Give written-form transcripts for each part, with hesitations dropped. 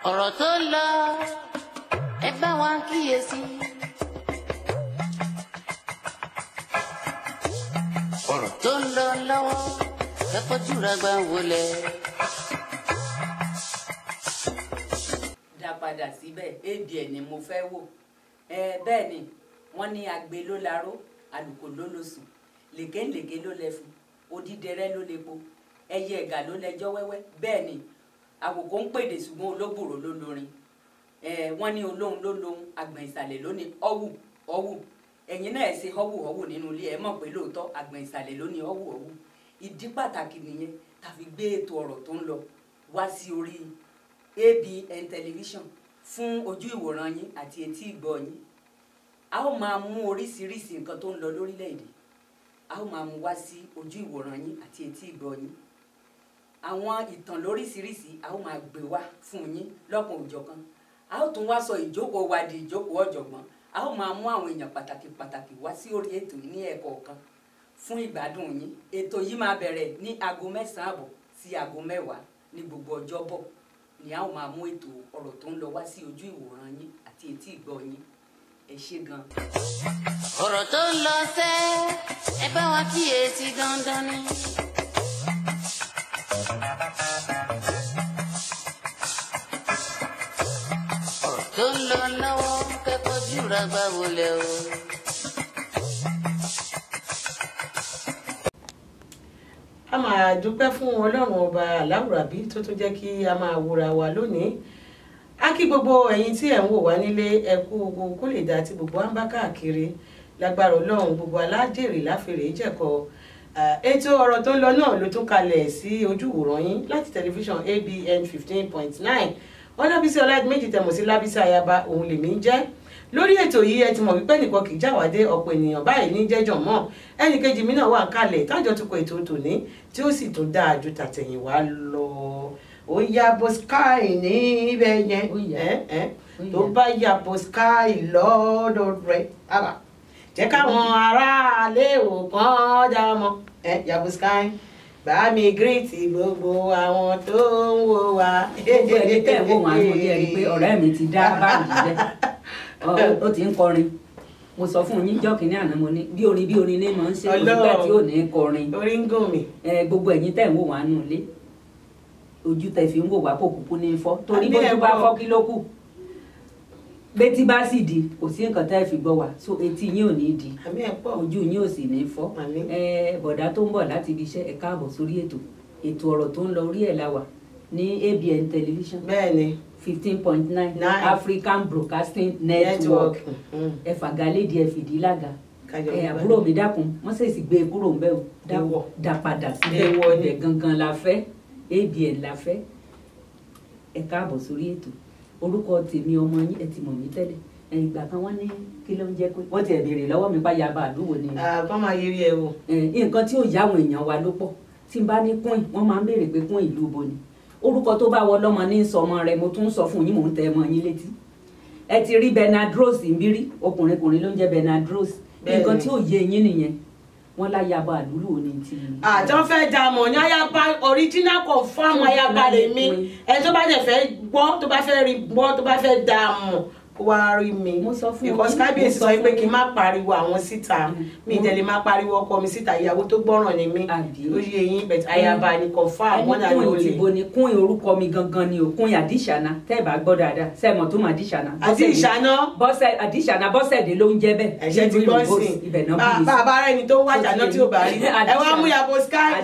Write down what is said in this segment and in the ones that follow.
ọ̀rọ̀ tó lọ ẹ bá wa kíyèsí. ọ̀rọ̀ tó lọ lọ́wọ́ ẹ fojú ra gbà wọlé. dá padà síbẹ̀ ABN ni mo fẹ́ wò bẹ́ẹ̀ ni wọ́n ní agbe ló laró àlùkò ló lóṣù lèkéǹlèké ló lẹ́fun odídẹrẹ́ ló lepo ẹyẹ ẹ̀gà ló lẹ́jọ́ wẹ́wẹ́ bẹ́ẹ̀ ni àwòkọ́ ń pèdè ṣùgbọ́n olóbùrò ló lórin wọ́n ní olóhùn ló lóhùn àgbọ̀n ìsàlẹ̀ ló ní ọ̀wù ọ̀wù ẹ̀yin náà ẹ̀ ṣe ọ̀wù ọ̀wù nínú ilé ẹ̀ mọ̀ pé lóòótọ́ àgbọ̀n ìsàlẹ̀ ló ní ọ̀wù ọ̀wù ìdí pàtàkì nìyẹn tàfi gbé ètò ọ̀rọ̀ tó ń lọ wá sí orí ABN television fún ojú ìwòran yín àti etí ìgbọ́ yín a ó máa mú oríṣiríṣi nǹkan tó ń lọ lórílẹ̀‐èdè a ó máa mú wá sí ojú ìwòran yín àti etí ìgbọ́ yín àwọn ìtàn lóríṣiríṣi a ó máa gbé wá fún yín lọ́kàn òjọ̀kan a ó tún wá sọ ìjókòó wa di ìjókòó ọ̀jọ̀gbọ́n a ó máa mú àwọn èèyàn pàtàkì wá sí orí ètò yìí ní ẹ̀kọ̀ọ̀kan fún ìgbádùn yín ètò yìí máa bẹ̀rẹ̀ ní aago 9 àbọ̀ sí aago 10 ní gbogbo ọjọ́bọ̀ ni a ó máa mú ètò ọ̀rọ̀ tó ń lọ wá sí ojú ìwòran yín àti etí ìgbọ́ yín ẹ ṣé gan. ọ̀rọ̀ tó ń lọ sẹ́ ẹ bá wa kíyèsí dandan ni. ọ̀rọ̀ tó ń lọ lọ́wọ́ kẹ́kọ̀ọ́ jùlọ gbà wọlé o. a máa dúpẹ́ fún ọlọ́run ọba aláwùrábí tó tún jẹ́ kí a máa wúra wa lónìí a kí gbogbo ẹ̀yin tí ẹ̀ ń wò wá nílé ẹ kú gbogbo kó lè dá tí gbogbo wa ń bá káàkiri lágbára ọlọ́run gbogbo alájèrè láfèrè jẹ̀kọ ètò ọ̀rọ̀ tó ń lọ náà ló tún kalẹ̀ sí ojú ìwòran yín láti tẹlifíṣàn ABN 15.9 Ọlábísí Ọládìméjì tẹ̀mọ̀ sí Lábísí Ayaba òun lèmi ń jẹ́ lórí ètò yìí ẹ ti mọ̀ wípé nìkan kì í jáwádé ọ̀pọ̀ ènìyàn báyìí ní jẹ́jọ̀ mọ́ ẹnì kejì mi náà wà ń kalẹ̀ tájọ tukọ̀ ètò tòní tí ó sì tún dáa ju tàtẹ̀yìnwá lọ ó yàbọ̀ sky níbẹ̀ yẹn tó bá yàbọ̀ sky lọ́dọ̀ rẹ̀ jẹ́ káwọn aráalé ò kàn dá mọ́ yàbọ̀ sky bá mi gírìtì gbogbo àwọn tó ń wò wá. gbogbo ẹni tẹ́ ẹ̀ wò wọ́n á mọ̀ bí ẹni pé ọ̀rẹ́ mi ti dá báàgì bẹ́ẹ̀ ó ti ń kọrin mo sọ fún yín jọ́kìnní àná mo ní bí orin ní mọ̀ ń ṣe òṣìgbà tí ò ní kọrin orí ń gùn mí. gbogbo ẹ̀yin tẹ́ ń wò wá nù lé ojú tẹ́ fi ń wò wá kò kúkú ní fọ́ torí bójú bá fọ́ kí ló kù bétí bá sì di kò sí nǹkan tẹ́ fi gbọ́ wá so etí yín ò ní di ojú yín ò sì ní fọ́ bọ̀dá tó ń bọ̀ láti ibi iṣẹ́ ẹ káàbọ̀ sórí ètò ọ̀rọ̀ tó ń lọ orí ẹ̀ la wà ní ABN television. bẹ́ẹ̀ni 15.9 African Broadcasting Network ẹ fàgàlédìí ẹ fìdí lága àbúrò mi dákun wọ́n sì gbé e kúrò ń bẹ́ o dáwọ̀ dá padà sílẹ̀ ibẹ̀ gangan la fẹ́ ABN la fẹ́ ẹ káàbọ̀ sórí ètò orúkọ tèmi ọmọ yín ẹ ti mọ̀ mí tẹ́lẹ̀ ìgbà kan wọ́n ní kí ló ń jẹ́ pé wọ́n ti ẹ̀ béèrè lọ́wọ́ mi bá yaba àdúgbò ni. kọ́ máa yẹrí ẹ o. nǹkan tí ò yá àwọn èèyàn wa ló pọ̀ tí n bá ní kún wọ́n máa ń béèrè pé kún ìlú bo ni orúkọ tó bá wọ lọ́mọ ní sọmọ rẹ mo tún sọ fún yín mò ń tẹ ọmọ yín létí ẹ ti rí Bernard-Rose ń bírí ọkùnrin ló ń jẹ́ Bernard-Rose nǹkan tí ò yé yín nìyẹn wọ́n láyaba àdúrú òní ti. àjọ fẹ́ dà mọ̀ ní ayaba original confam ayaba lèmi ẹ tó bá dẹ̀ fẹ́ gbọ́ tó bá fẹ́ rí gbọ́ tó bá fẹ́ dà mọ̀ kó wá rí mi because kábíyèsí sọ pé kí n má pariwo àwọn síta mi ìdẹ̀lẹ̀ má pariwo ọkọ mi síta ìyàwó tó gbọ́ràn ni mí ó yé yín bẹ̀tẹ̀ ayaba ni confam wọn náà ló lè. ìbò ni kún orúkọ mi gangan ni o kún Adíṣànà tẹ́ ẹ̀ bá gbọ́ dáadáa sẹ́ẹ̀mọ̀ tó mọ Adíṣànà. Adíṣànà Bọ́sẹ̀dé ló ń jẹ́ bẹ́ẹ̀. ẹ̀ṣẹ̀ ti gbọ́ sí bàbá rẹ̀ ni tó wájà náà tí ò bá rí ẹ wá mú yàgò sky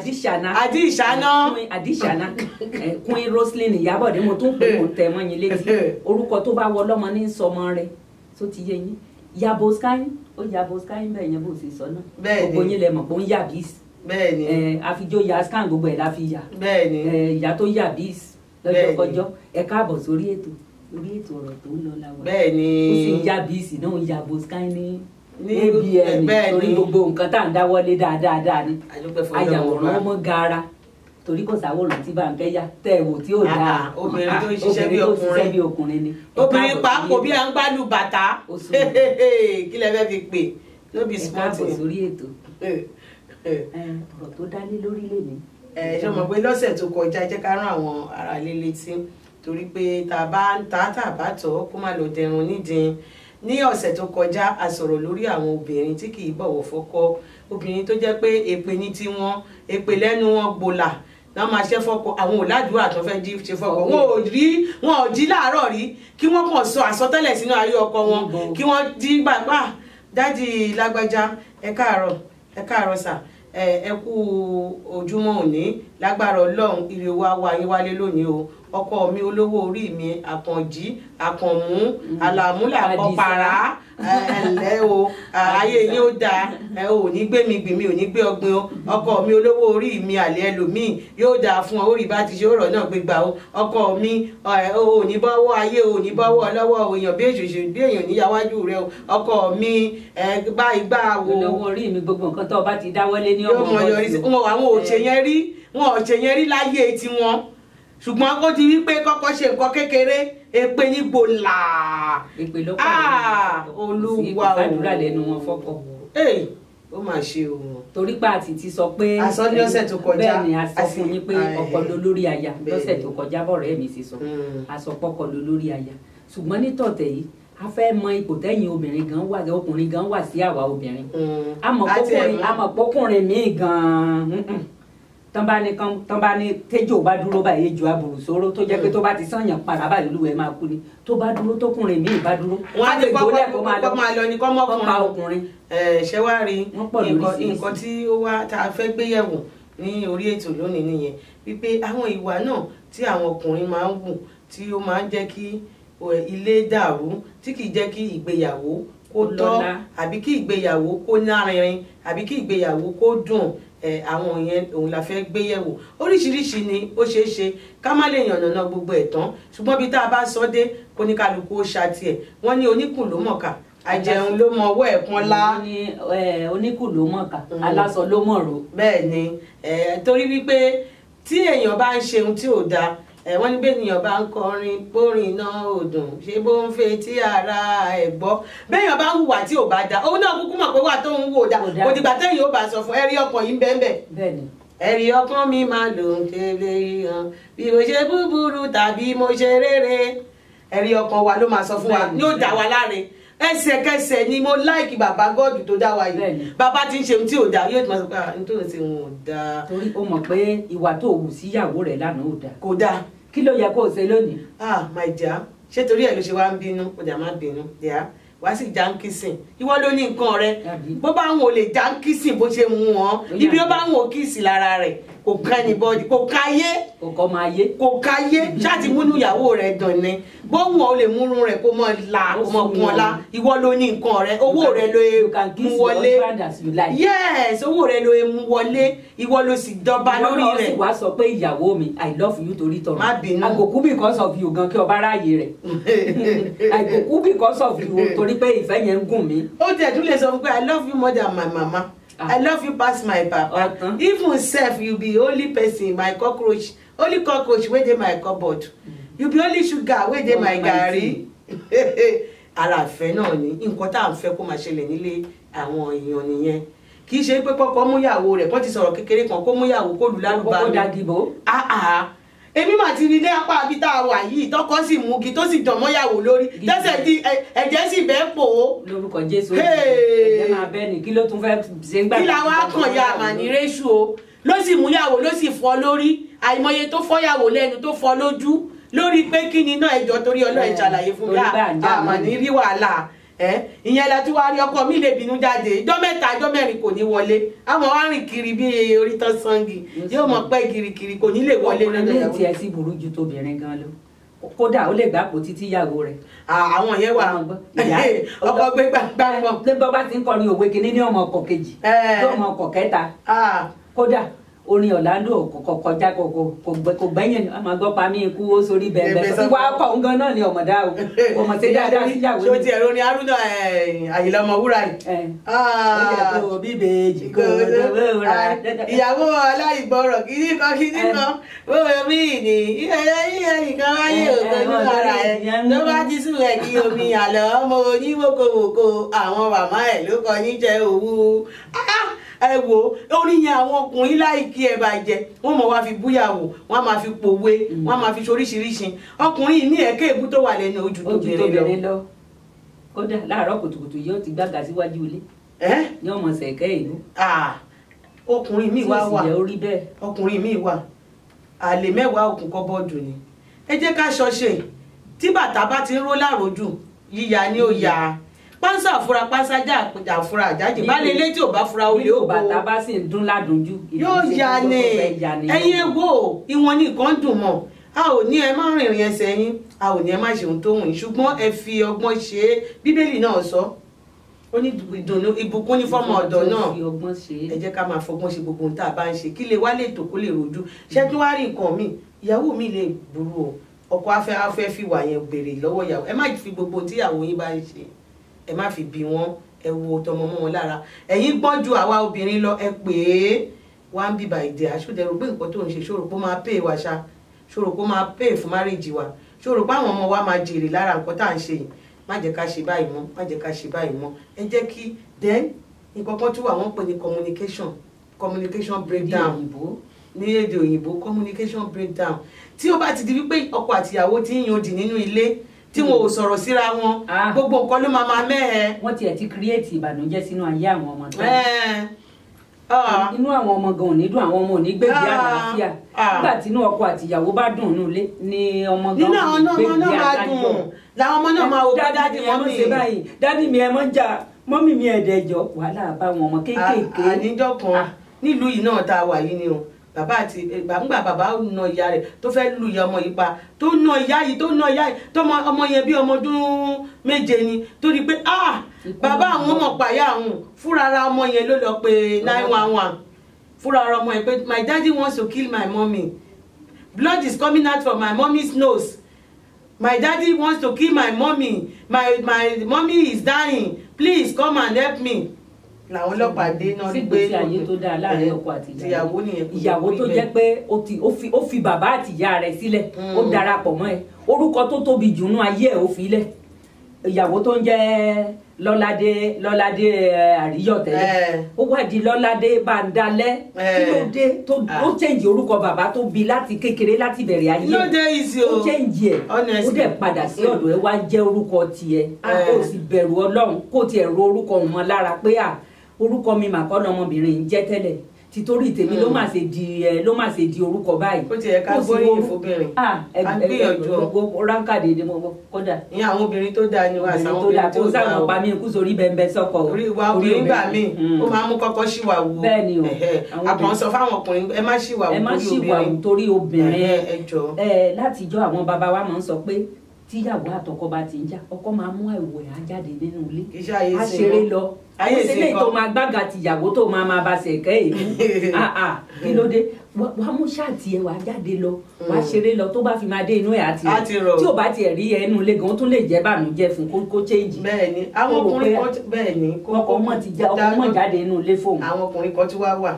Adíṣànà kún Roslyn Ìyábọ̀dé mo tún pè mo tẹ̀ mọ́ yín létí orúkọ tó bá wọ lọ́mọ ní sọmọ rẹ tó ti yé yín yabo sky ó yabo sky ń bẹ yẹn bó ṣe sọ náà gbogbo yín lẹ mọ̀ pé ó ń yà bíìsì àfijó ya scan gbogbo ẹ̀ la fi yà ìyá tó yà bíìsì lọ́jọ́ kọjọ́ ẹ káàbọ̀ sórí ètò ọ̀rọ̀ tó ń lọ láwa ó sì ń yà bíìsì náà ń yabo sky ní ABN torí gbogbo nǹkan tá à ń dáwọ́lé dáadáa ni ayàwòrán ọmọ gaara torí kò sáwòrán tí Bánkẹ́ yá tẹ́ ẹ̀ wò tí ò dáa obìnrin tó ń ṣiṣẹ́ bí ọkùnrin ni obìnrin pàápọ̀ bí à ń gbádùn bàtà kí lẹ fẹ́ fi pè ló bí káàbọ̀ sórí ètò ọ̀rọ̀ tó dálé lórí lèmi ṣe mọ̀ pé lọ́sẹ̀ tó kọjá jẹ́ ká rán àwọn ará ilé létí torí pé tá a bá tọ́ kó má lọ dẹrun nídìí. Ní ọ̀sẹ̀ tó kọjá a sọ̀rọ̀ lórí àwọn obìnrin tí kì í bọ̀wọ̀ fọ́kọ, obìnrin tó jẹ́ pé èpè ní tiwọn, èpè lẹ́nu wọn gbòlà náà máa ṣe fọ́kọ, àwọn òládùúrà tó fẹ́ ṣe fọ́kọ wọn ò jí láàárọ̀ rí kí wọ́n kàn sọ àsọtẹ́lẹ̀ sínú ayé ọkọ wọn kí wọ́n jí gbàgbà dádì lágbájá ẹ káàárọ̀ sà ẹ kú ojúmọ́ òní lágbára Ọlọ́run ire wa wá yín wálé lónìí o, ọkọ mi olówó orí mi àkànjí àkànmú àlàmúlà àkọpàrà ẹ̀lẹ́ o ayé yín ó dáa ò ní gbé mi gbìmí ò ní gbé ọgbìn o, ọkọ mi olówó orí mi àlẹ́ ẹlòmíì yóò dáa fún ọ orí bá ti ṣe ọ̀rọ̀ náà gbégbá o, ọkọ mi ò ní bọ́wọ́ ayé ò ní bọ́wọ́ lọ́wọ́ èèyàn bí èṣòṣò bí èèyàn níyàwájú rẹ o, ọkọ mi gbá igbá wo olówó orí mi gbogbo nǹkan tó bá ti dáwọ́lé ní ọmọ àwọn òṣè yẹn rí láyé tiwọn ṣùgbọ́n ó ti wí pé kọ́kọ́ ṣe nǹkan kékeré èpè ní gbòòlà èpè ló pàdé olúwa òfàdúrà lẹ́nu wọn fọ́kọ. ó mà ṣe o. torí pé àti ti sọ pé àsọ ní ọ̀sẹ̀ tó kọjá bẹ́ẹ̀ ni a sọ fún yín pé ọkọ ló lórí aya lọ́sẹ̀ tó kọjá bọ̀rọ̀ ẹ̀mí sì sọ aṣọ pọ́kọ ló lórí aya ṣùgbọ́n nítọ̀tẹ̀ yìí a fẹ́ mọ ipò tẹ́yìn obìnrin gan wà ọkùnrin gan wà sí àwa obìnrin àmọ́ pọ́kùnrin míì gan tán bá ní tẹ́jọ́ bá dúró báyìí ejò aburùsóró tó jẹ́ pé tó bá ti sànyàn padà báyìí olúwẹ̀ máa kú ni tó bá dúró tókùnrin míì bá dúró wọ́n á lè gbólẹ̀ kó máa lọ ní kọ́mọkùnrin ṣé wàá rí nǹkan tí ó wá tá a fẹ́ gbéyẹ̀wò ní orí ètò lónìí nìyẹn wípé àwọn ìwà náà tí àwọn ọkùnrin máa ń wù tí ó máa ń jẹ́ kí ilé dàrú tí kì í jẹ́ kí ìgbéyàwó kó tọ́ àbí kí ìgbéyàwó kó lárinrin àbí kí ìgbéyàwó kó dùn àwọn yẹn òun la fẹ́ gbé yẹ̀wò oríṣiríṣi ni ó ṣeé ṣe ká má lè yànnàná gbogbo ẹ̀ tán ṣùgbọ́n bí tá a bá sọ dé kó ní kálukú ó ṣàtìẹ̀ wọ́n ní oníkùn ló mọ̀ọ́kà àjẹun ló mọ ọwọ́ ẹ̀ pọ́n lá. wọ́n ní oníkùn ló mọ̀ọ́kà aláṣọ ló mọ̀ọ́rọ̀. bẹ́ẹ̀ ni torí wípé tí èèyàn bá ń ṣe ohun tí ò dáa wọ́n ní bẹ́ẹ̀ nìyàn bá ń kọrin bórin náà ò dùn ṣé bó ń fẹ́ tí ara ẹ̀ gbọ́ bẹ́ẹ̀yàn bá ń hùwà tí ò bá da òun náà kúkú mọ̀ pé wà tó ń wò dá kò dìgbà tẹ́yìn ó bá sọ fún ẹ̀rí ọkàn yìí bẹ́ẹ̀ ẹ̀rí ọkàn mi máa lò ń tẹ́lẹ̀ hàn bí mo ṣe búburú tàbí mo ṣe rere ẹ̀rí ọkàn wa ló máa sọ fún wa ní ó dá wa láre ẹsẹ̀kẹsẹ̀ ni mo láìkì bàbá gọ́ọ̀dù tó dá wa yìí bàbá tí ń ṣe ohun tí ò dáa yóò ti máa sọ pé nítorí tí wọn ò dáa. torí o mọ̀ pé ìwà tó wù síyàwó rẹ̀ lánàá ò dáa. kò dáa. kí ló yẹ kó o ṣe lónìí. my dear ṣé torí ẹ̀ ló ṣe wá ń bínú kò dà má bínú díà wá sí jáǹkìsìn ìwọ ló ní nǹkan rẹ bó bá ń wò lè jáǹkìsìn bó ṣe mú wọn ibi ó bá ń wò kìsì lára rẹ̀ kò ká anybody kò káyé kò káyé ṣáàtì múnú ìyàwó rẹ̀ dàn ní bóun ò lè múnú rẹ̀ kó mọ la kó mọ kún ọlá ìwọ ló ní nǹkan rẹ̀ owó rẹ̀ ló mú wọlé yes owó rẹ̀ ló mú wọlé ìwọ ló sì dọba lórí rẹ̀. wọ́n sì wá sọ pé ìyàwó mi I love you torí tọrọ má bínú àgòkú because of you gan kí ọba ráàyè rẹ̀ àgòkú because of you torí pé ìfẹ́ yẹn ń gùn mí. ó tẹ̀ tún lè sọ fún pé I love you more than my mama. I love you past my papa. Even self, you be only person, my cockroach, only cockroach wey dey my cupboard. You be only sugar wey dey my garri. Ara àfẹ́ náà ni nǹkan tá à ń fẹ́ kó máa ṣẹlẹ̀ nílé àwọn èèyàn nìyẹn. Kì í ṣe pé kọ́kọ́ múyàwó rẹ̀ kọ́ ti sọ̀rọ̀ kékeré kan kó múyàwó kó lù lálùbami. kókó dagibò. Èmi mà ti rí ní apá àbí tá a wà yìí tọkọ sì mú kí tó sì dàn mọ́yàwó lórí tẹ́sẹ̀ di ẹ̀jẹ̀ sì bẹ́ẹ̀ pò ó. lórúkọ Jésù ẹ̀jẹ̀ máa bẹ́ ni kí ló tún fẹ́ ṣe ń gbà. kí la wá kàn ya àmàní réṣù o ló sì múyàwó ló sì fọ́ lórí àìmọye tó fọ́yàwó lẹ́nu tó fọ́ lójú lórí pé kí ni náà ẹjọ́ torí Ọlọ́run ṣàlàyé fún mi àmàní rí wàhálà ìyẹn la tí wàá rí ọkọ mi lè bínú jáde ìjọ mẹ́ta ìjọ mẹ́rin kò ní wọlé àwọn wá rìn kiri bí orí tán sangi yóò mọ pẹ́ kirikiri kò ní lè wọlé lọ́dọ̀ ìyàwó. tí ẹ sì burú ju tóbìnrin gan lọ kódà ó lè gbàpò títí ìyàwó rẹ̀. àwọn yẹn wà ọkọ gbé gbàgbà mọ. pé bọ́ bá ti ń kọrin òwe kìíní ní ọmọ ọkọ̀ kejì tó ọmọ ọkọ̀ kẹta kódà orin Orlando kọjá kò gbẹ́yìn àmọ́ gbọ́ pa mí ikú ó sórí bẹ́ẹ̀ ìwà ọkọ̀ ngan náà ni ọmọdé o kò mọ̀ sí dáadáa síyàwó ni. ṣó ti ẹ̀rọ ni Haruna Àyìnlá Ọmọwúrà yìí. ó yẹ kó bíbèjì kó wúrà. ìyàwó aláìgbọràn kíní kan wọ́n mí ní ìyẹn nǹkan wáyé ògbónú ara ẹ̀ tó bá ti sùn ẹ̀ kí omi àlọ́ ọmọ oníwòkòwòkò àwọn màmá ẹ̀ ló kọ ní jẹ́ òwú. ẹ wo orí yẹn àwọn ọkùnrin láìkí ẹ bàjẹ́ wọ́n mọ̀ wá fi búyàwó wọ́n máa fi pòwe wọ́n máa fi ṣoríṣiríṣi ọkùnrin ní ẹ̀kẹ́ èébú tó wà lẹ́nu ojú tóbìnrin lọ. kódà láàárọ̀ kùtùkùtù yóò ti gbága síwájú ilé yóò mọ̀ sẹ̀kẹ́ ìlú. ọkùnrin mi wá wà orí bẹ́ẹ̀ ọkùnrin mi wà àlè mẹ́wàá òkun kọ́ bọ́ọ̀dù ni ẹ jẹ́ ká ṣọṣe tí bàtà bá ti ń ró láàrójù yíya ni ó yà pánsá fura pánsá já fura àjájì bá lè létí ò bá fura olè ó bàtà bá sì ń dún ládùnjú yóò yà ni ẹ̀yin egbò ìwọ̀n nìkan dùn mọ́ a ò ní ẹ má rìnrìn ẹsẹ̀ yín a ò ní ẹ má ṣe ohun tó wù yín ṣùgbọ́n ẹ fi ọgbọ́n ṣe é bíbélì náà sọ ó ní ìdùnnú ìbùkún ní fọ́mọ ọ̀dọ̀ náà ẹ jẹ́ ká máa fọgbọ́n ṣe gbogbo ohun tá a bá ń ṣe kí lè wá lè tò kó lè rojú ṣé kí wá rí nǹkan mi ìyàwó mi lè burú o ọkọ afẹ́ fi wà yẹn béèrè lọ́wọ́ ìyàwó ẹ má fi gbogbo ohun tí ìyàwó yín bá ń ṣe ẹ má fi bí wọn ẹ wo tọmọ mọ́ wọn lára ẹ̀yin gbọ́n ju àwa obìnrin lọ ẹ pè é wá ń bíbà ìdè àṣọdẹrù pé nǹkan tó ń ṣe ṣòro pé ó máa pè wá ṣá ṣòro pé ó máa pè fún márèjì wa ṣòro pé àwọn ọmọ wa máa jèrè lára nǹkan tá à ń ṣe yìí má jẹ́ ká ṣe báyìí mọ́ má jẹ́ ká ṣe báyìí mọ́ ẹ jẹ́ kí then nǹkan kan tó wà wọ́n pè ní communication breakdown ní èdè òyìnbó communication breakdown tí ó bá ti di wípé ọkọ àtìyàwó ti ń yòdì nínú ilé tí wọn ò sọ̀rọ̀ síra wọn gbogbo nǹkan ló máa mẹ́ẹ̀. wọ́n tiẹ̀ ti kírẹ́ẹ̀tì ìbànújẹ́ sínú ayé àwọn ọmọ tó inú àwọn ọmọ gan ò ní dùn àwọn ọmọ ò ní gbèbí àlàáfíà nígbà tí inú ọkọ àtìyàwó bá dùn nínú ilé ni ọmọ gan ò ní gbèbí àlàáfíà làwọn ọmọ náà máa wò bá dádì mọ́mì dádì mi ẹ mọ́ jà mọ́mì mi ẹ̀dẹ̀jọ́ wàhálà bá wọn ọmọ kéékèèké. àníjọ́ kan nílùú yìí náà tá a wà yìí ni o bàbá àti gbàǹgbà bàbá na ìyá rẹ̀ tó fẹ́ lu ìyá ọmọ yìí pa tó na ìyá yìí tó ọmọ yẹn bí ọmọ ọdún 7 ni tó rí pé bàbá àwọn ọmọ pàyà àwọn fúnra ọmọ yẹn ló lọ pé 911 fúnra ọmọ yẹn pé my daddy wants to kill my mommy blood is coming out from my mommy's nose my daddy wants to kill my mommy my mommy is dying please come and help me. làwọn ọlọ́pàá dé náà rí pé sígbésí ayé tó dáa láàrin ọkọ àti ìyàwó tó jẹ́ pé ó fi bàbá àti ìyá rẹ̀ sílẹ̀ ó darapọ̀ mọ́ ẹ orúkọ tó tóbi jù nú ayé ẹ̀ ó fi lẹ̀ ìyàwó tó ń jẹ́ lọ́ládé àríyọ̀ tẹ́lẹ̀ ó wá di lọ́ládé bàǹdálẹ́ kí ló dé ó change orúkọ bàbá tó bí láti kékeré láti bẹ̀rẹ̀ ayé ó change ẹ̀ ó dẹ̀ padà sí ọ̀dọ̀ ẹ̀ wá jẹ́ orúkọ tiẹ̀ ó sì bẹ̀rù Ọlọ́run kó tiẹ̀ ro orúkọ òun mọ́ lára pé orúkọ mi mà kọ́ lọmọbìnrin ń jẹ́ tẹ́lẹ̀ títorí tèmi ló má ṣe di orúkọ báyìí. ó ti yẹ ká gbóríyìn fóbìnrin àgbéyànjú ránkàdé ni mo kọ́dà. ìyẹn àwọn obìnrin tó dáa ni wà sáwọn obìnrin tó dáa o. pa mí kú sórí bẹ́ẹ̀ sọ́kọ. orí wa obìnrin gbà mí ó máa mú kọ́kọ́ ṣìwà wù. bẹ́ẹ̀ ni o àpọ̀n sọ fáwọn ọkùnrin ẹ má ṣìwà wù torí obìnrin látijọ́ àwọn bàbá wa máa ń sọ pé tíyàwó àtọkọ bá ti ń jà ọkọ máa mú ẹ̀wọ̀ ẹ̀ á jáde nínú ilé á ṣeré lọ àyèsílẹ̀ tó máa gbága tìyàwó tó máa bá ṣẹ̀kẹ́ èmi kí ló dé wàá mú ṣáàtì ẹ̀ wàá jáde lọ wàá ṣeré lọ tó bá fi máa dé inú ẹ̀ àti rọ tí ò bá tiẹ̀ rí ẹnu ilé gan tó lè jẹ́ bànújẹ́ fún kó change. bẹ́ẹ̀ni àwọn ọkùnrin kan bẹ́ẹ̀ni ọkọ mọ̀ jáde inú ilé fóun. àwọn ọkùnrin kan tí wàá wà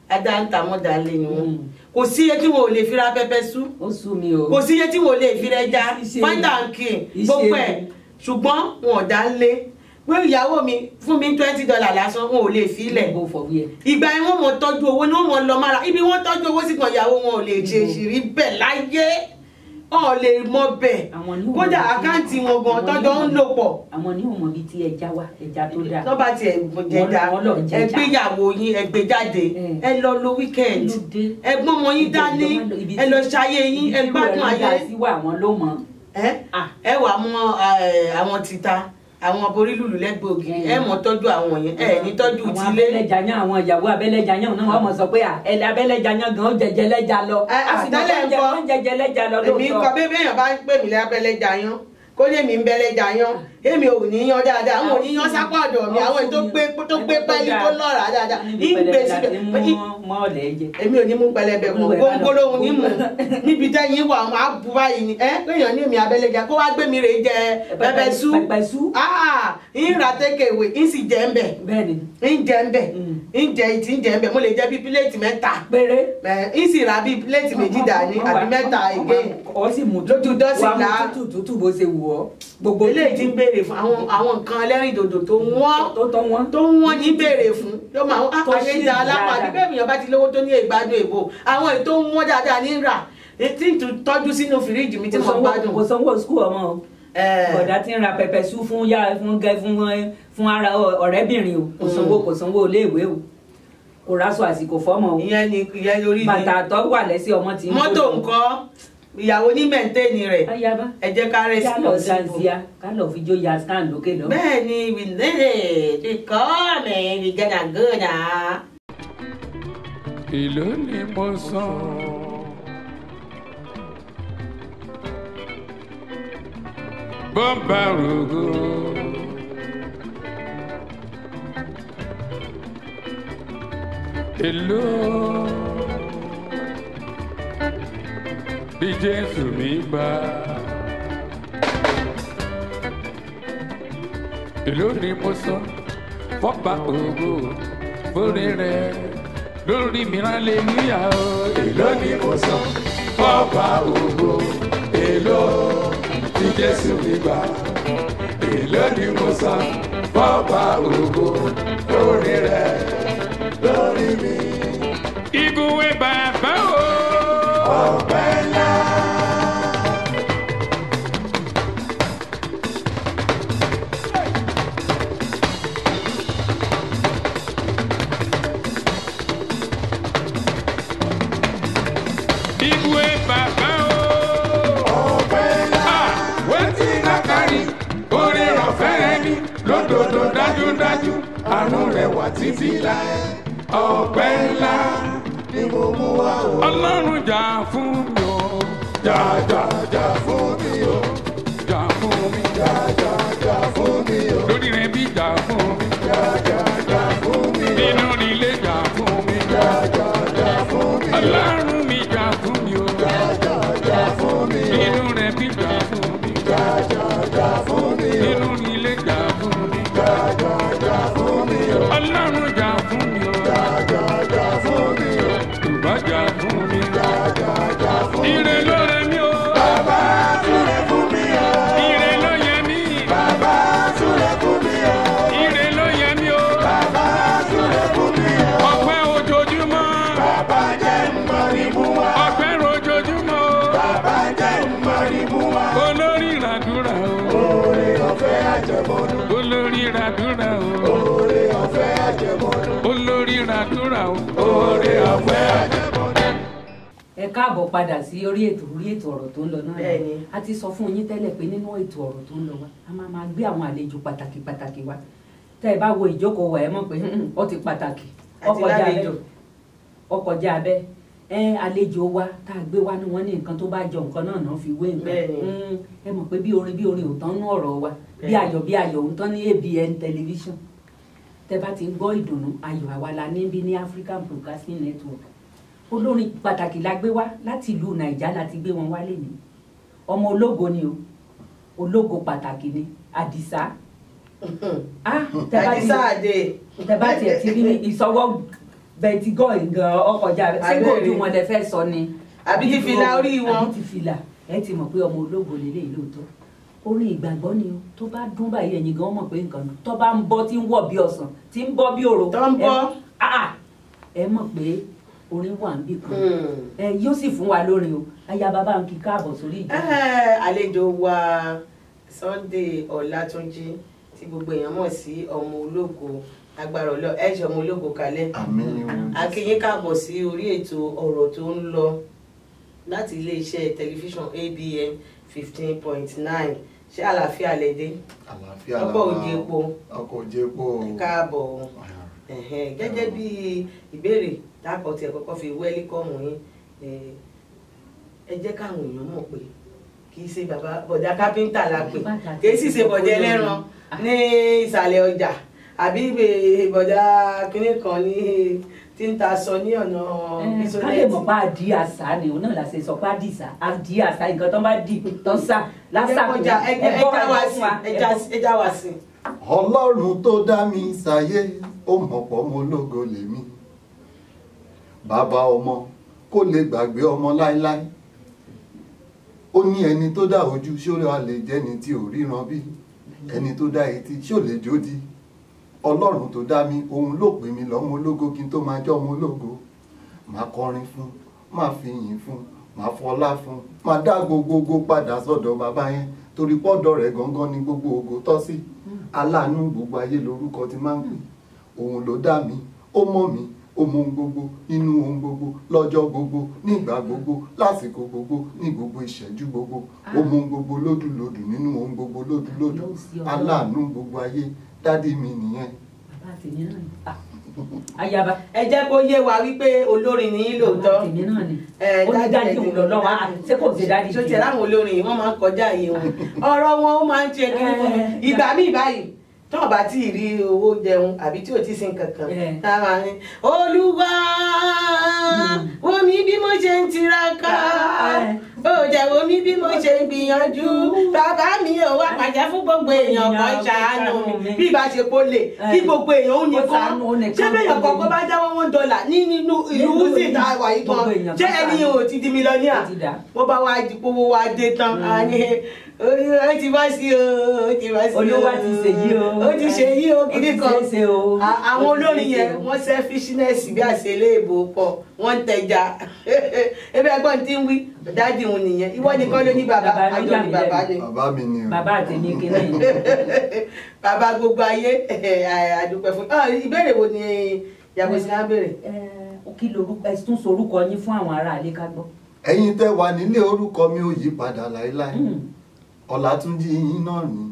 adá ń ta mọ́dà lé ni wọn kò sí iye tí wọn ò lè fi ra pẹpẹ sú kò sí iye tí wọn ò lè fi rẹ já pàtàkì gbogbo ẹ ṣùgbọ́n wọn ò dá lé pé ìyàwó mi fún mi $20 lásán wọn ò lè fi ilẹ̀ ìgbà yẹn wọn mọ tọ́jú owó ní wọn mọ lọ mára ibi wọn tọ́jú owó sí kan ìyàwó wọn ò lè ṣe ìṣìírí bẹ́ẹ̀ láyé ọ̀ lè mọ bẹ́ẹ̀ kódà àkáǹtì wọn gan tọ́jọ́ ń lò pọ̀. àwọn ní òmò bíi ti ẹja wa ẹja tó dáa. tó bá tiẹ̀ jẹja ẹ gbéyàwó yín ẹ gbé jáde ẹ lọ lo weekend ẹ gbọ́n ọmọ yín dání ẹ lọ ṣayé yín ẹ gbádùn ayé. ẹ wà mọ àwọn títa àwọn borí lùlù lẹ́gbẹ̀ẹ́ ògiri ẹ mọ tọ́jú àwọn yẹn ẹ ní tọ́jú tilé. àwọn abẹ́lẹ́jàyàn àwọn ìyàwó abẹ́lẹ́jàyàn náà wọ́n mọ̀ sọ pé abẹ́lẹ́jàyàn gan ó jẹjẹ lẹ́jà lọ. àtìtẹ́lẹ̀ ń kọ́ jẹjẹ lẹ́jà lọ lóòótọ́. èmi ń kọ bébí èèyàn bá ń pè mí lábẹ́lẹ́jàyàn kó lè mí ń bẹ́lẹ́jàyàn èmi ò ní yan dáadáa àwọn ò ní yan sápá ọ̀dọ̀ mi àwọn tó gbé pẹ́ẹ́lí tó lọ́ra dáadáa ìgbé síbẹ̀ èmi ò ní mú pẹlẹbẹ mọ gbóngbóló òun ní mú níbi tẹ́yìn wà máa bu báyìí ni léèyàn ní èmi abẹ́lẹ́jà kó wá gbé mi rè jẹ pẹpẹ sú ń ra tékèwé ń sì jẹ ń bẹ̀ ń jẹ ń bẹ̀ ń jẹ ìtì ń jẹ ń bẹ̀ mo lè jẹ bí pílẹ̀tì 3 péré ń sì ra bí pílẹ̀tì 2 dání àbí 3 again lójú dọ́sì là tútù bó ṣe wù ọ́. gbogbo eléyìí tí ń béèrè fún àwọn nǹkan ẹlẹ́rìndòdò tó wọ́n ní béèrè fún ló máa ń àyè ìdá alápá nígbà èèyàn bá ti lówó tó ní ìgbádùn èbò àwọn èyí tó ń wọ́n dáadáa ní rà tí ń tọ́jú sínú fìríjì mi tí mo gbádùn. kò sanwó skul ọmọ o bọ̀dá tí ń ra pẹpẹ sú fún ara ọ̀rẹ́bìnrin o kò sanwó iléèwé o kò ráṣọ àsìkò fọ́mọ o ìyẹn lórí mi bàtà tó wà lẹ́sẹ̀ ọmọ tí ń bọ̀ mọ́tò ńkọ́ ìyàwó ní mẹ́ńtẹ́ẹ̀nì rẹ̀ ẹ jẹ́ ká rẹ̀ sí ọ̀sán ká lọ fi jó ya scan lókè lọ. bẹ́ẹ̀ ni wìlẹ́ẹ̀ ti kọ́ mi ní gánagánà. èló ni mo san bọ́mbà rògbò èló bí Jésù mi gbà èló ni mo san fọ́mbà rògbò bórí rẹ̀ lórí mìíràn lè níyà o. èló ni mo san fọ́mbà rògbò èló tí Jésù mi gbà èló ni mo san fọ́mbà rògbò lórí rẹ̀ lórí mi. Igúnwé bàbá o. ọpẹ́ ńlá. Igúnwé bàbá o. ọpẹ́ ńlá. wetin I carry orí ọ̀fẹ́ ni lódodo dájúdájú àánú rẹ̀ wà títí láé. ọpẹ́ ńlá ni mo mú wá o. Ọlọ́run jà fún mi o. jà fún mi o. jà fún mi. jà fún mi o. lórí rẹ̀ bí jà fún mi. jà fún mi o. nínú ilé jà fún mi. jà fún mi o. Ọlọ́run mi jà fún mi o. jà fún mi o. nínú rẹ̀ bí jà fún mi. jà fún mi o. nínú ilé jà fún mi. jà fún mi o. Ọlọ́run jà fún mi o. jà fún mi o. Yorùbá jà fún mi. jà fún mi. Ire ló rẹ mí o. Bàbá súre fún mi o. Ire ló yẹ mí. Bàbá súre fún mi o. Ire ló yẹ mí o. Bàbá súre fún mi o. Ọpẹ́ ojoojúmọ́. Bàbá jẹ́ mọ́rí mú wá. Ọpẹ́ ojoojúmọ́. Bàbá jẹ́ mọ́rí mú wá. Olórí ìràdúrà o. Oore ọ̀fẹ́ àjẹmọ́nú. Olórí ìràdúrà o. Oore ọ̀fẹ́ àjẹmọ́nú. Olórí ìràdúrà o. Oore ọ̀fẹ́ àjẹmọ́nú. ẹ káàbọ̀ padà sí orí ètò ọ̀rọ̀ tó ń lọ náà. Bẹ́ẹ̀ni. a ti sọ fún yín tẹ́lẹ̀ pé nínú ètò ọ̀rọ̀ tó ń lọ wa a máa gbé àwọn àlejò pàtàkì wa tẹ́ ẹ bá wo ìjókòó wa ẹ mọ̀ pé ó ti pàtàkì ọkọjá abẹ́ àlejò wa tá a gbé wá ní wọ́n ní nǹkan tó bá jọ nǹkan náà fi wé nǹkan ẹ mọ̀ pé bí orin ò tán nú ọ̀rọ̀ wa bí ayọ̀ ń tán ní ABN television tẹ́ bá ti gbọ́ ìdùnnú ayọ̀ àwa la níbi ní African Broadcasting Network olórin pàtàkì la gbé wá láti ìlú Nàìjà láti gbé wọn wálé ní ọmọ ológo ni o ológo pàtàkì ni Àdìsá Àdìsá àdè tẹ́ bá tiẹ̀ ti rí ìsọwọ́ bẹ̀tìgọ́ ìgàn ọkọjà ṣé kò ju wọn lẹ fẹ́ sọ ni àbí ti fìlà orí wọn àbí ti fìlà ẹ ti mọ̀ pé ọmọ ológo lélẹ́yìí lóòótọ́ orin ìgbàgbọ́ ni o tó bá dún báyìí ẹ̀yin gan mọ̀ pé nǹkan náà tó bá ń bọ́ tí ń wọ̀ bí ọ̀sán tí ń bọ́ bí òrò ẹ mọ̀ pé orin wà ń bì kan yóò sì fún wa lórin o aya bàbá ń kí káàbọ̀ sórí ìjọ. àlejò wa Sunday Ọlátúnjí tí gbogbo èèyàn mọ̀ sí ọmọ ológo agbára ọlọ ẹ̀ṣẹ̀ ọmọ ológo kalẹ̀. akínyín káàbọ̀ sí orí ètò ọ̀rọ̀ tó ń lọ láti iléeṣẹ́ tẹlifíṣàn ABN 15.9 ṣé àlàáfíà lẹ́dẹ́ ọkọ̀ òjì epo káàbọ̀ gẹ́gẹ́ bí ìbéèrè dákọ̀ tí ẹ kọ́kọ́ fi wẹ́líkọ́mù yín ẹ jẹ́ káwọn èèyàn mọ̀ pé kì í ṣe bọ̀dá kápẹ́ńtà la pè kì í sì ṣe bọ̀dá ẹlẹ́ran ní ìsàlẹ̀ ọjà àbí bọ̀dá kínní kan ní tí ń ta sọ ní ọ̀nà ìsọlẹ̀. ká lè mọ̀ pé àdí àṣà ni òun náà la ṣe sọ pé àdí àṣà nǹkan tó bá dì tó ń sà lásàkó ẹja wá sí. Ọlọ́run tó dá mi sáyé ó mọ̀ pọ̀ mo lógo lèmi bàbá ọmọ kó lè gbàgbé ọmọ láéláé ó ní ẹni tó dá ojú ṣé ó lè jẹ́ni tí ò ríran bí ẹni tó dá etí ṣé ò lè jódi ọlọ́run tó dá mi òun ló pè mí lọ́mọ ológo kí n tó máa jẹ́ ọmọ ológo máa kọrin fún máa fi yìn fún máa fọlá fún máa dá gbogbogbò padà sọ́dọ̀ bàbá yẹn torí pọ́dọ̀ rẹ̀ gangan ni gbogbo ògo tọ́ sí aláàánú gbogbo ayé lórúkọ tí máa ń pè òun ló dá mi ó mọ̀ mí ó mọ ohun gbogbo nínú ohun gbogbo lọ́jọ́ gbogbo nígbà gbogbo lásìkò gbogbo ní gbogbo ìṣẹ́jú gbogbo ó mọ ohun gbogbo lódùlódù nínú ohun gbogbo lódùlódù aláàánú gbogbo ayé dádì mi nìyẹn. bàbá tèmi náà ni ayaba. ẹ jẹ́ kó yé wa wípé olórin ní lóòótọ́. bàbá tèmi náà ni ó ní dáàdì òun lọ́wọ́ ṣé kò sí dáàdì tó tiẹ̀ láwọn olórin yìí wọ́n máa ń kọjá iye wọn ọ̀rọ̀ wọn ó máa ń ṣe kí ìgbà míì báyìí tí wọ́n bá tí ì rí owó jẹun àbí tí ò tí ì sin kankan táwa ní olúwa wo mi bí mo ṣe ń tiraka ó jẹ́ wo mi bí mo ṣe ń gbìyànjú bàbá mi ò wá pàjẹ́ fún gbogbo èèyàn kan ṣàánú mi bí ìbá ṣe kó lè kí gbogbo èèyàn ó ní kán ṣé bẹ́ẹ̀ kọ̀ọ̀kan bá jáwọ́ $1 nínú ìlú sì ta wà yìí kan ṣé ẹni ò ti di mílíọ̀nìà wọ́n bá wá owó wa dé tán ó ti bá sí o ó ti bá sí o olówó ti ṣe yí o ó ti ṣe yí o kìíní kan àwọn olórin yẹn wọ́n selfishness bí àṣẹ iléèbò pọ̀ wọ́n ń tẹja ebe ẹgbọ́n tí ń wí dáàdì òun nìyẹn ìwọ nìkan ló ní bàbá àjọ ní bàbá ni bàbá mi ni o bàbá àtẹ̀mí kìíní bàbá gbogbo ayé àdúpẹ́ fún ìbéèrè wo ni yàgò sí á béèrè. kí lorúkọ ẹ tún sọ orúkọ yín fún àwọn ará ilé ká gbọ́. ẹ̀yin tẹ́ wà nílé orúkọ mi ò yí padà láéláé Ọlátúnjí yín náà ni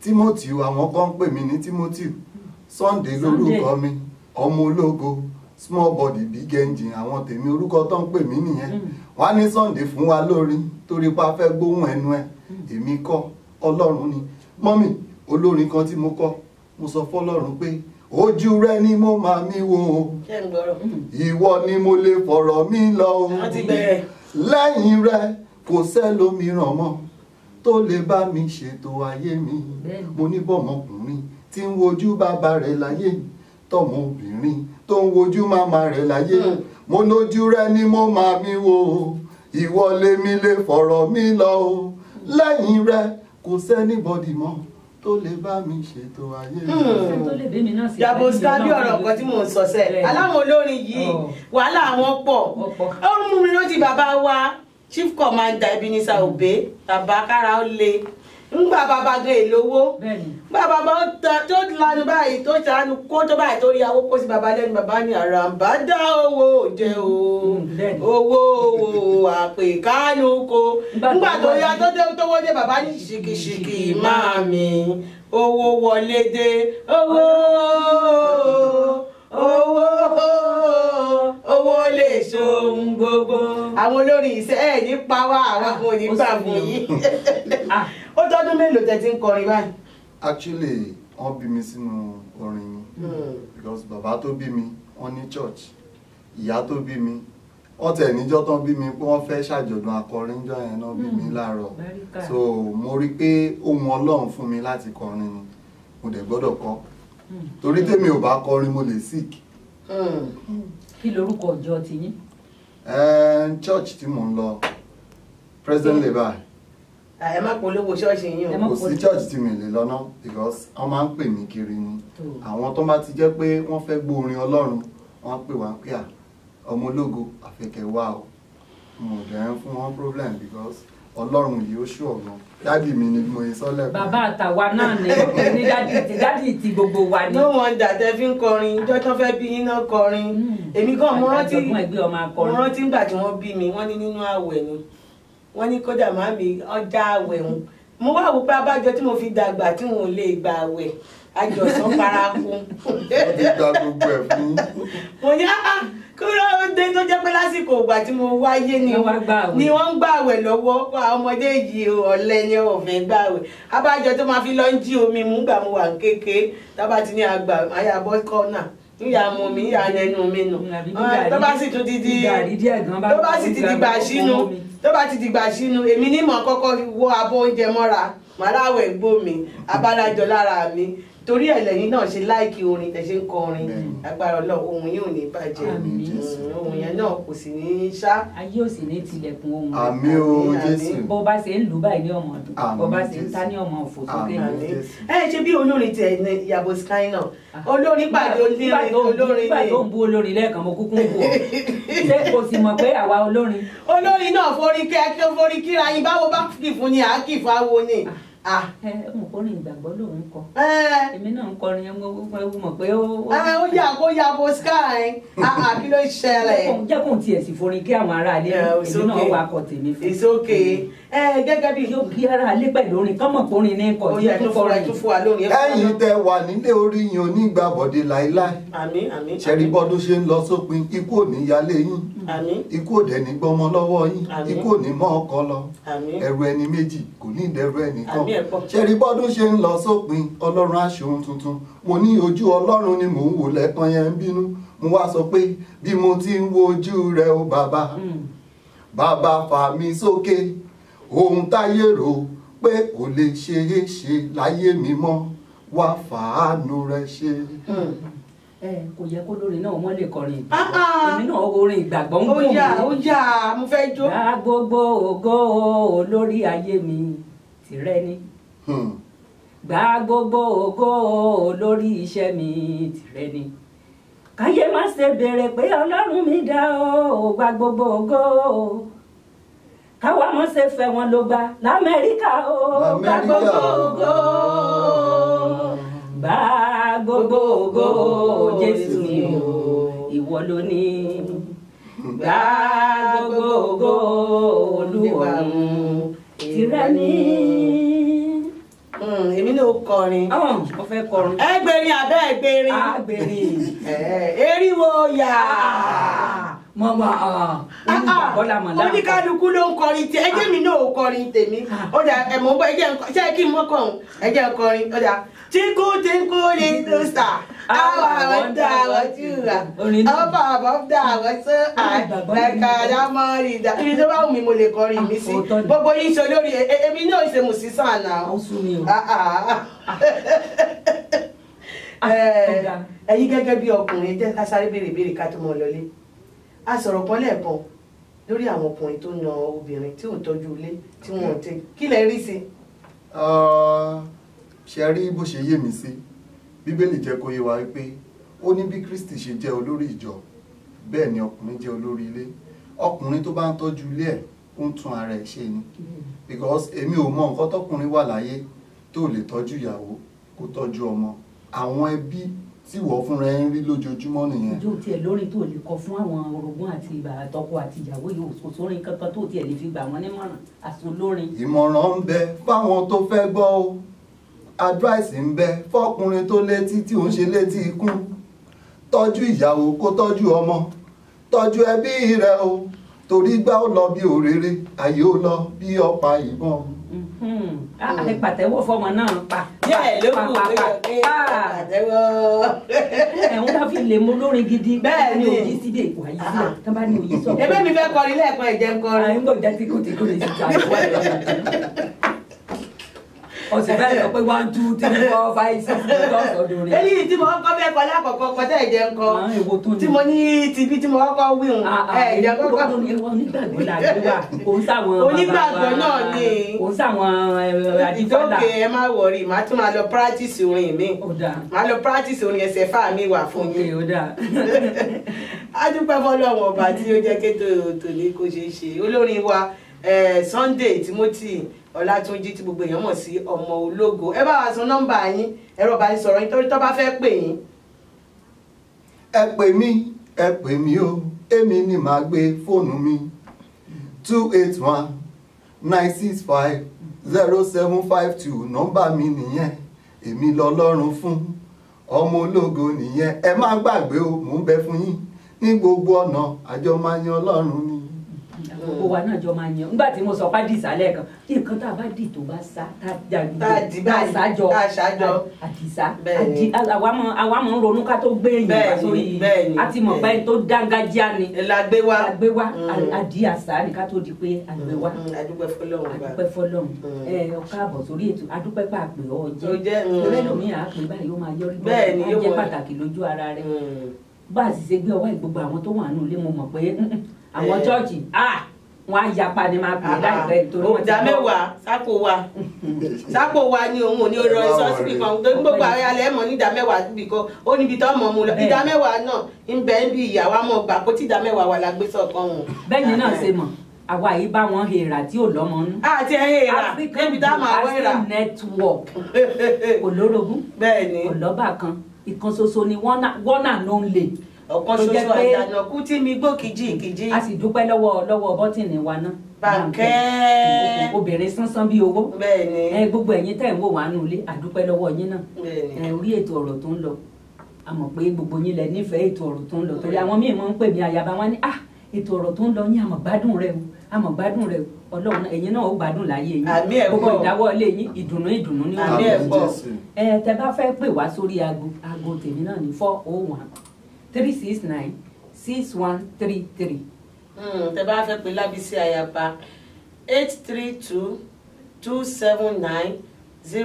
Timothy àwọn kan ń pè mí ní Timothy Sunday lórúkọ mi ọmọ ológo small body big engine àwọn tèmi orúkọ tó ń pè mí nìyẹn wọ́n á ní Sunday fún wa lórin torí pa fẹ́ gbóhùn ẹnu ẹ èmi kọ́ Ọlọ́run ni mọ́mì olórin kan tí mo kọ́ mo sọ fọ́lọ́run pé ojú rẹ ni mo máa mi wò ìwọ ni mo lè fọ̀rọ̀ mi lọ o lẹ́yìn rẹ kò sẹ́lòmíràn mọ́ tó lè bá mi ṣètò ayé mi mo ní bọ́mọkùnrin tí ń wojú bàbá rẹ̀ láyé tọmọ obìnrin tó ń wojú màmá rẹ̀ láyé mo lójú rẹ ni mo máa mi wò ìwọ lèmi lè fọ̀rọ̀ mi lọ o lẹ́yìn rẹ kò sẹ́nibọ́dì mọ́ tó lè bá mi ṣètò ayé mi. yàgò sábì ọ̀rọ̀ kan tí mò ń sọ sẹ́ aláwọn olórin yìí wàhálà àwọn pọ̀ ó mú mi rántí bàbá wa Chief Commander Ebenezer Obey bàbá kára ó le ńgbà bàbá gan èlówó gbà bàbá tó lanu báyìí tó ṣàánú kó tó báyìí tó rí awó kó sí bàbá lẹ́nu bàbá ní àràǹbá dá owó jẹ owó àpè kánú ko ńgbà tó yá tó dé tó wọlé bàbá ní ṣìkìṣìkì máa mi owó wọlé dé owó lè ṣohun gbogbo àwọn olórin ìṣe ẹ̀ nípa wá àwọn kan ò ní gbà fún yìí ó tọ́dún mélòó tẹ́ ti ń kọrin báyìí. actually wọ́n bí mi sínú orin ni because bàbá tó bí mi wọ́n ní church ìyá tó bí mi wọ́n tẹ̀ níjọ́ tán bí mi pé wọ́n fẹ́ ṣàjọ̀dún akọrin jọ yẹn náà bí mi láàárọ̀ so mo rí pé ohun Ọlọ́run fún mi láti kọrin ni mo dẹ̀ gbọ́dọ̀ kọ torí tèmi ò bá kọrin mo lè sick. kí lorúkọ ọjọ́ ti yín. church tí mò ń lọ presently báyìí. ẹ má polówó ṣọ́ọ̀ṣì yín o. kò sí church tí mi lè lọ náà because wọ́n máa ń pè mí kiri ni àwọn tó bá ti jẹ́ pé wọ́n fẹ́ gbórin Ọlọ́run wọ́n á pè wá pé ọmọ ológo àfẹ́kẹ́ wá o mo dẹ̀ ń fún wọn problem because Ọlọ́run yìí ó ṣù ọ̀gbọ́n dádì mi ni mo yẹ sọ́lẹ̀. bàbá àtàwa náà ní dádì ti gbogbo wa ni. no wonder tẹ́ fi ń kọrin ìjọ tó fẹ́ bí yín náà kọrin èmi gan mo rántí ńgbà tí wọ́n bí mi wọ́n ní nínú àwẹ̀ ni wọ́n ní kódà màmí ọjà àwẹ̀ wọn mo wá wò pé abájọ tí mo fi dàgbà tí wọn ò lè gba àwẹ̀ àjọsán paraku. wọ́n ti gba gbogbo ẹ̀ fún. mo ní kí ló dé tó jẹ́ pé lásìkò ìgbà tí mo wáyé ni wọ́n ń gbàwẹ̀ lọ́wọ́ pa ọmọdé yìí ọ̀lẹ ni ò fẹ́ gbàwẹ̀ abájọ tó máa fi lọ ń jí omi mú gbà mo wà ń kéke tábà ti ní àgbà àyà bọ́ kọ́nà níyà mú mi níyà nẹnu mi nù tó bá sì tún ti di tó bá sì ti dìgbà sínú èmi ní mọ̀ kọ́kọ́ wọ abọ́ oúnjẹ mọ́ra màláwẹ̀ gbó mi abálájọ lára mi torí ẹ̀ lẹ́yìn náà ṣe láìkí orin tẹ̀ ṣe ń kọ orin agbára Ọlọ́run ohun yóò ní bàjẹ́ ohun yẹn náà kò sì ní ṣá. ayé ò sì ní tilẹ̀kùn ohun àmín o Jésù. bó bá ṣe ń lù báyìí ní ọmọ ọdún bó bá ṣe ń ta ní ọmọ òfò sókè. ẹ ṣe bí olórin tẹ ní Ìyàbọ̀ Sky náà olórin pàdé olórin nígbà tó ń bú olórin lẹ́ẹ̀kan mo kúkú ń bú ọ ṣé kò sì mọ̀ pé àwa olórin náà forí kíra yín báwo bá kì fún ni àá kì fáwo ni. mo kọrin ìgbàgbọ́ lòun kọ èmi náà ń kọrin mọ̀ pé ó yà kó Ìyàbọ̀ Sky kí ló ṣẹlẹ̀. jẹ́ kóun tiẹ̀ sì forin kí àwọn aráalé èmi náà wà kọ tèmi fún. It's okay. Gẹ́gẹ́ bí yóò kí aráalé pẹ̀lú orin kọ́mọ̀ kọrin ní kọ̀ yẹ tó fọra tó fún wa lórí. ẹ̀yin tẹ wà nílé orí yín onígbàbọ̀dé láéláé. àmín àmín. ṣẹ́rí bọ́dún ṣe ń lọ sópin ikú ò ní yálé yín. àmín. ikú ò dẹ̀ ní gbọ́mọ lọ́wọ́ yín. àmín. ikú ò ní mọ́ ọkọ lọ. àmín. ẹrù ẹni méjì kò ní ìdẹ̀rù ẹnìkan. àmín ẹ̀pọ̀. ṣẹ́rí bọ́dún ṣe ń lọ sópin Ọlọ́run á ṣe ohun tuntun. mo ní ojú Ọlọ́run ni mò ń wò lẹ́ẹ̀kan yẹn ń bínú. mo wá sọ pé bí mo ti ń wo ojú rẹ o bàbá bàbá fà mí sókè ohun táyé rò pé kò lè ṣeé ṣe láyé mi mọ́ wá fàánú rẹ ṣe. kò yẹ kó lórin náà wọ́n lè kọrin ìgbàgbọ́ èmi náà orin ìgbàgbọ́ ń gbòmù. ó yá mo fẹ́ jó. gba gbogbo ògo lórí ayé mi tìrẹ ni gba gbogbo ògo lórí iṣẹ́ mi tìrẹ ni káyé má ṣe béèrè pé Ọlọ́run mi dá o gba gbogbo ògo káwa mọ̀ ṣe fẹ́ wọn ló gbà l'Amẹ́ríkà o gba gbogbo ògo gba gbogbo ògo Jésù mi o ìwọ ló ní gba gbogbo ògo Olúwarun tìrẹ ni. èmi náà kọrin. mo fẹ́ kọrin. ẹgbẹ̀rin abẹ́ ẹgbẹ̀rin. agbẹ̀rin. eriwo yà. mọ̀mọ́ olùgbàgbọ́lá mọ̀ láǹkọ̀. oníkálukú ló ń kọrin tí ẹjẹ́ mi náà ò kọrin tèmi. ó dà ẹ̀mọ́ bọ́ ṣé kí n mọ́ kàn ẹjẹ́ kọrin ó dà twinkle twinkle little star how I wonder what you are up above the so high like a diamond in the. ibi tó bá wù mí mo lè kọrin mi sí gbogbo yín ṣe olórí èmi náà ṣe musician náà. ẹ̀yin gẹ́gẹ́ bí ọkùnrin jẹ́ ká sáré béèrè ká tó mọ lọlé a sọ̀rọ̀ kan lẹ́ẹ̀kan lórí àwọn ọkùnrin tó na obìnrin tí ò ń tọ́jú ilé tí wọ́n ń tẹ kí lẹ rí sí. ṣe rí bó ṣe yé mi sí bíbélì jẹ́ kó yé wa wípé ó ní bí Kristi ṣe jẹ́ olórí ìjọ bẹ́ẹ̀ ni ọkùnrin jẹ́ olórí ilé ọkùnrin tó bá ń tọ́jú ilé ẹ̀ ó ń tún ara ẹ̀ ṣe ni because èmi ò mọ nǹkan tọkùnrin wà láyé tó lè tọ́jú ìyàwó kó tọ́jú ọmọ àwọn ẹbí tí wọ́n fúnra ẹ̀ ń rí lójoojúmọ́ nìyẹn. ìjọ tiẹ̀ lórí tó lè kọ fún àwọn orogún àti àtọkọ àti ìyàwó yìí kò sórin kankan tó tiẹ̀ lè fi gbà wọ́n nímọ̀ràn àsùn lórin. ìmọ̀ràn ń bẹ fáwọn tó fẹ́ gbọ́ o advice ń bẹ fọkùnrin tó létí tí òun ṣe létí ikún tọ́jú ìyàwó kó tọ́jú ọmọ tọ́jú ẹbí rẹ o torí gbá ó lọ bí òréré ayé ó lọ bí ọ̀pá ìbọn. ẹ pàtẹ́wọ́ fọmọ náà pa. yẹ́ẹ̀ ló kù pàtẹ́wọ́. ẹ̀hún bá fi lè mú lórin gidi. bẹ́ẹ̀ ni òyì síbi èkó ayé sílẹ̀ tó bá ní òyì sọ̀rọ̀. ẹgbẹ́ mi fẹ́ kọrin lẹ́ẹ̀kan ẹ̀jẹ̀ ń kọrin. àyìn gbọ́dọ̀ tí kò tí kò lè ṣe jà ìwà ìwà ọ̀sẹ̀ bẹ́ẹ̀ sọ pé 1 2 3 4 5 6 lọ́sọ̀dún rẹ̀. èyí tí mo kọ́ bẹ́ẹ̀ kọ́ lákọ̀ọ́kọ́ kọjá ẹ̀jẹ̀ ń kọ tí mo ní tìbí tí mo kọ́kọ́ wíhun ẹ̀jẹ̀ kọ́kọ́. onígbàgbọ́ la gbé wà kò ń sàwọn onígbàgbọ́ náà ni kò ń sàwọn àdìfọ́là. ìtókè ẹ má wọrí màá tún máa lọ practice orin mi màá lọ practice orin ẹsẹ̀ fáà mi wà fún mi. a dúpẹ́ fọlọ́wọ́n ọba tí ó jẹ́ kéto tòní kó ṣeé ṣe olórin wa Sunday Timothy Ọlátúnjí tí gbogbo èèyàn mọ̀ sí ọmọ ológo ẹ bá wa sọ nọ́mbà yín ẹ̀rọ ìbánisọ̀rọ̀ yín torí tó bá fẹ́ pè yín. ẹ pè mí o èmi ni màá gbé fóònù mi 281-965-0752 nọ́mbà mi nìyẹn èmi lọ́lọ́run fún ọmọ ológo nìyẹn ẹ má gbàgbé o mò ń bẹ fún yín ní gbogbo ọ̀nà àjọ máa yan Ọlọ́run ni. gbogbo wa náà jọ máa yan nígbà tí mo sọ pé àdìsá lẹ́ẹ̀kan nǹkan tá a bá dì tó bá sá tá a ṣájọ àdìsá àwa mọ̀ ń ronú ká tó gbé èèyàn wá sórí àti mọ̀ pé tó dángájíá ni la gbé wá àdì àṣà ni ká tó di pé àgbẹ̀ wá adúpẹ́ fọlọ́run ẹ káàbọ̀ sórí ètò adúpẹ́ pàpẹ́ ọ jẹ́ ẹlẹ́lòmíì àpè báyìí ó máa yọrí bẹ́ẹ̀ ni ó jẹ́ pàtàkì lójú ara rẹ̀ bá a sì ṣe gbé ọwọ́ ìgbogbo àwọn tó wà nínú ilé mo mọ̀ pé àwọn chọ́ọ̀chì wọn á yapa ni máa pè é láìpẹ́ torí wọn ti ìdá mẹ́wàá sápò wa ni òun ò ní ọ̀rọ̀ ìsọ síbi kan gbogbo alẹ́ mọ̀ ní ìdá mẹ́wàá síbi kan ó níbi tó mọ̀ mu lọ ìdá mẹ́wàá náà ń bẹ ń bí ìyàwó àmọ́ gbà pé tí ìdá mẹ́wàá wà lágbé sọ̀kan wọn. bẹ́ẹ̀ ni náà ṣe mọ̀ àwa yìí bá wọn hèèrà tí ò lọ́mọ nú. àti hèèrà débi tá a máa wọ hèèrà. African network kò lórogún kò lọ́bà kan ìkan ṣoṣo ni one and only. ọ̀kan ṣoṣo àjànàkú tí mi gbó kìjì. a sì dúpẹ́ lọ́wọ́ bọ́tìnì wa náà. Bánkẹ́ obìnrin sánsán bí owó. bẹ́ẹ̀ni gbogbo ẹ̀yin tẹ̀ ń wò wá nù ilé àdúpẹ́ lọ́wọ́ yín náà. orí ètò ọ̀rọ̀ tó ń lọ a mọ̀ pé gbogbo yín lẹ nífẹ̀ẹ́ ètò ọ̀rọ̀ tó ń lọ torí àwọn míì máa ń pè mí àyàbá wọn ní ètò ọ̀rọ̀ tó ń lọ yín àmọ̀ gbádùn rẹ o Ọlọ́run ẹ̀yin náà ó gbádùn láyé yín gbogbo ìdáwọ́lé yín ìdùnnú ní wọn. tẹ bá fẹ́ pè wá sórí aago tèmi náà ní 401-369-6133. tẹ bá fẹ́ pè Lábísí Ayaba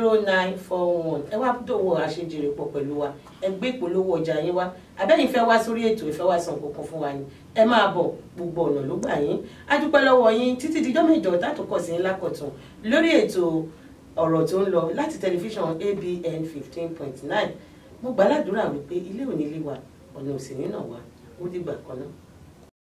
832-279-0941 ẹ wá dòwò àṣejèrè pọ̀ pẹ̀lú wa ẹ gbé ìpolówó ọjà yín wá abẹ́yìn fẹ́ wá sórí ètò ìfẹ́ wá san kankan fún wa ni ẹ máa bọ̀ gbogbo ọ̀nà ló gbà yín a dúpẹ́ lọ́wọ́ yín títí dijọ́ mẹ́jọ tátó kọ̀ sí ńlá kọ̀tún lórí ètò ọ̀rọ̀ tó ń lọ láti tẹlifíṣàn ABN 15.9 mo gbàládùra wípé ilé òní lè wà ọ̀nà òsì nínà wa ó dìgbà kan náà.